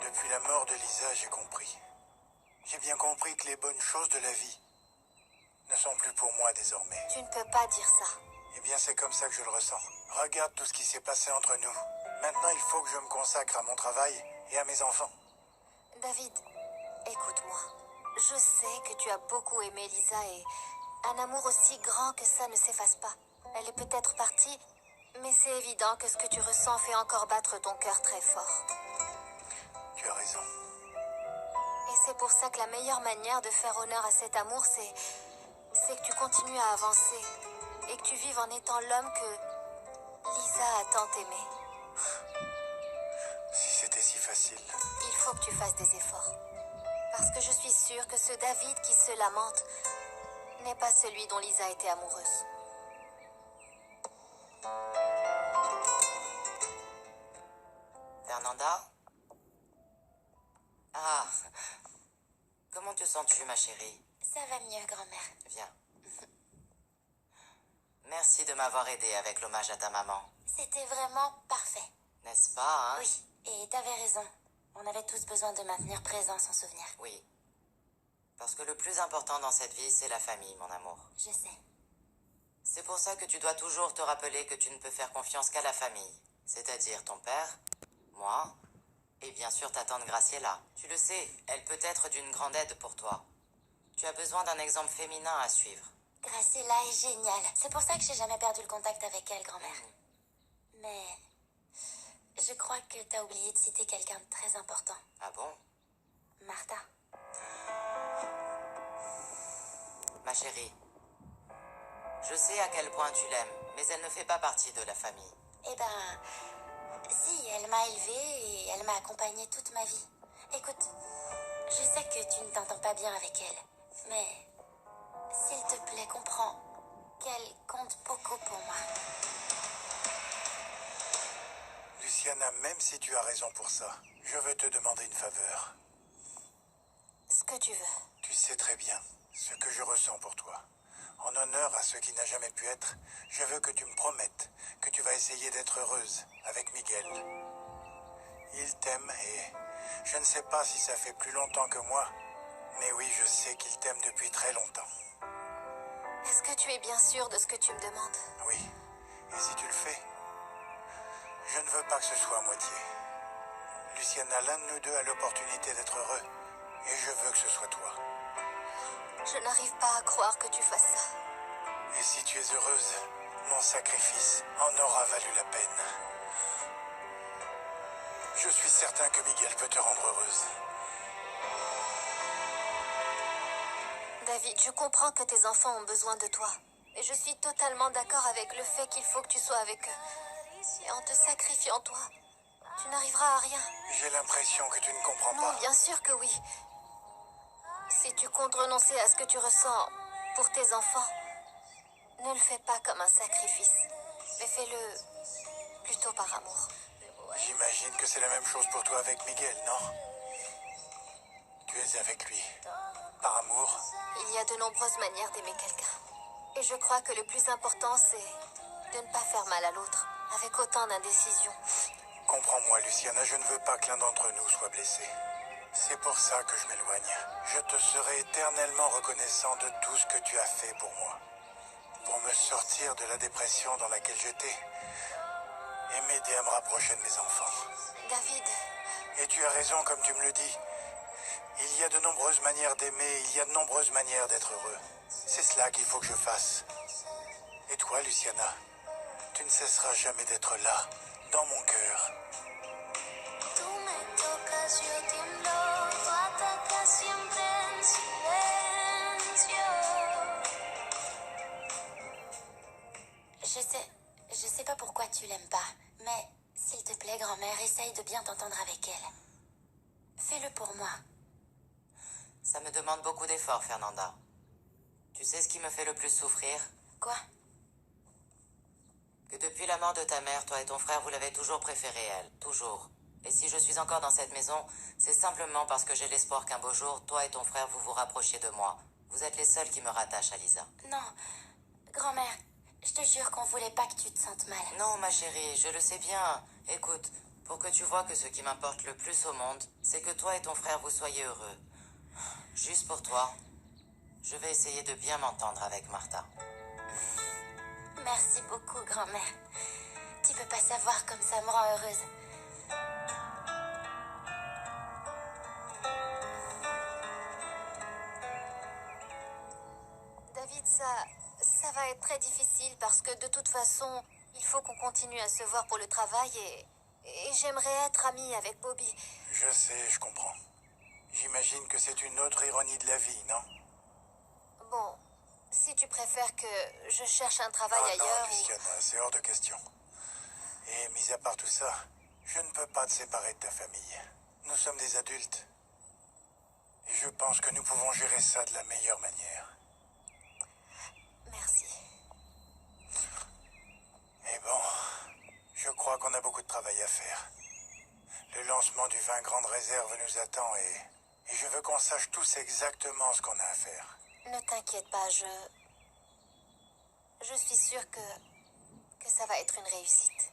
Depuis la mort de Lisa, j'ai compris. J'ai bien compris que les bonnes choses de la vie ne sont plus pour moi désormais. Tu ne peux pas dire ça. Eh bien, c'est comme ça que je le ressens. Regarde tout ce qui s'est passé entre nous. Maintenant, il faut que je me consacre à mon travail et à mes enfants. David, écoute-moi. Je sais que tu as beaucoup aimé Lisa et un amour aussi grand que ça ne s'efface pas. Elle est peut-être partie, mais c'est évident que ce que tu ressens fait encore battre ton cœur très fort. Tu as raison. Et c'est pour ça que la meilleure manière de faire honneur à cet amour, c'est que tu continues à avancer et que tu vives en étant l'homme que Lisa a tant aimé. Si c'était si facile. Il faut que tu fasses des efforts. Parce que je suis sûre que ce David qui se lamente n'est pas celui dont Lisa était amoureuse. Fernanda? Ah, comment te sens-tu, ma chérie? Ça va mieux, grand-mère. Viens. Merci de m'avoir aidé avec l'hommage à ta maman. C'était vraiment parfait. N'est-ce pas, hein? Oui, et t'avais raison. On avait tous besoin de maintenir présent son souvenir. Oui. Parce que le plus important dans cette vie, c'est la famille, mon amour. Je sais. C'est pour ça que tu dois toujours te rappeler que tu ne peux faire confiance qu'à la famille. C'est-à-dire ton père, moi, et bien sûr ta tante Graciela. Tu le sais, elle peut être d'une grande aide pour toi. Tu as besoin d'un exemple féminin à suivre. Graciela est géniale. C'est pour ça que j'ai jamais perdu le contact avec elle, grand-mère. Mais je crois que t'as oublié de citer quelqu'un de très important. Ah bon? Martha. Ma chérie, je sais à quel point tu l'aimes, mais elle ne fait pas partie de la famille. Eh ben, si, elle m'a élevée et elle m'a accompagnée toute ma vie. Écoute, je sais que tu ne t'entends pas bien avec elle, mais s'il te plaît, comprends qu'elle compte beaucoup pour moi. Luciana, même si tu as raison pour ça, je veux te demander une faveur. Ce que tu veux. Tu sais très bien ce que je ressens pour toi. En honneur à ce qui n'a jamais pu être, je veux que tu me promettes que tu vas essayer d'être heureuse avec Miguel. Il t'aime et je ne sais pas si ça fait plus longtemps que moi, mais oui, je sais qu'il t'aime depuis très longtemps. Est-ce que tu es bien sûr de ce que tu me demandes? Oui, et si tu le fais, je ne veux pas que ce soit à moitié. Luciana, l'un de nous deux a l'opportunité d'être heureux, et je veux que ce soit toi. Je n'arrive pas à croire que tu fasses ça. Et si tu es heureuse, mon sacrifice en aura valu la peine. Je suis certain que Miguel peut te rendre heureuse. David, je comprends que tes enfants ont besoin de toi. Et je suis totalement d'accord avec le fait qu'il faut que tu sois avec eux. Et en te sacrifiant toi, tu n'arriveras à rien. J'ai l'impression que tu ne comprends Non, pas. bien sûr que oui. Si tu comptes renoncer à ce que tu ressens pour tes enfants, ne le fais pas comme un sacrifice, mais fais-le plutôt par amour. J'imagine que c'est la même chose pour toi avec Miguel, non? Tu es avec lui, par amour. Il y a de nombreuses manières d'aimer quelqu'un. Et je crois que le plus important, c'est de ne pas faire mal à l'autre, avec autant d'indécision. Comprends-moi, Luciana, je ne veux pas que l'un d'entre nous soit blessé. C'est pour ça que je m'éloigne. Je te serai éternellement reconnaissant de tout ce que tu as fait pour moi. Pour me sortir de la dépression dans laquelle j'étais et m'aider à me rapprocher de mes enfants. David, Et tu as raison, comme tu me le dis. Il y a de nombreuses manières d'aimer, il y a de nombreuses manières d'être heureux. C'est cela qu'il faut que je fasse. Et toi, Luciana, tu ne cesseras jamais d'être là, dans mon cœur. Tú me tocas, yo tiemblo, tú atacas siempre en silencio. je sais pas pourquoi tu l'aimes pas, mais s'il te plaît, grand-mère, essaye de bien t'entendre avec elle. Fais-le pour moi. Ça me demande beaucoup d'efforts, Fernanda. Tu sais ce qui me fait le plus souffrir? Quoi? Que depuis la mort de ta mère, toi et ton frère, vous l'avez toujours préférée, elle. Toujours. Et si je suis encore dans cette maison, c'est simplement parce que j'ai l'espoir qu'un beau jour, toi et ton frère, vous vous rapprochiez de moi. Vous êtes les seuls qui me rattachent à Lisa. Non, grand-mère, je te jure qu'on voulait pas que tu te sentes mal. Non, ma chérie, je le sais bien. Écoute, pour que tu vois que ce qui m'importe le plus au monde, c'est que toi et ton frère vous soyez heureux. Juste pour toi, je vais essayer de bien m'entendre avec Martha. Merci beaucoup, grand-mère. Tu peux pas savoir comme ça me rend heureuse. David, ça va être très difficile parce que de toute façon, il faut qu'on continue à se voir pour le travail et j'aimerais être amie avec Bobby. Je sais, je comprends. J'imagine que c'est une autre ironie de la vie, non? Bon, si tu préfères que je cherche un travail Ah non, ailleurs Luciana, c'est hors de question. Et mis à part tout ça, je ne peux pas te séparer de ta famille. Nous sommes des adultes. Et je pense que nous pouvons gérer ça de la meilleure manière. Merci. Et bon, je crois qu'on a beaucoup de travail à faire. Le lancement du vin Grande Réserve nous attend et je veux qu'on sache tous exactement ce qu'on a à faire. Ne t'inquiète pas, je suis sûre que ça va être une réussite.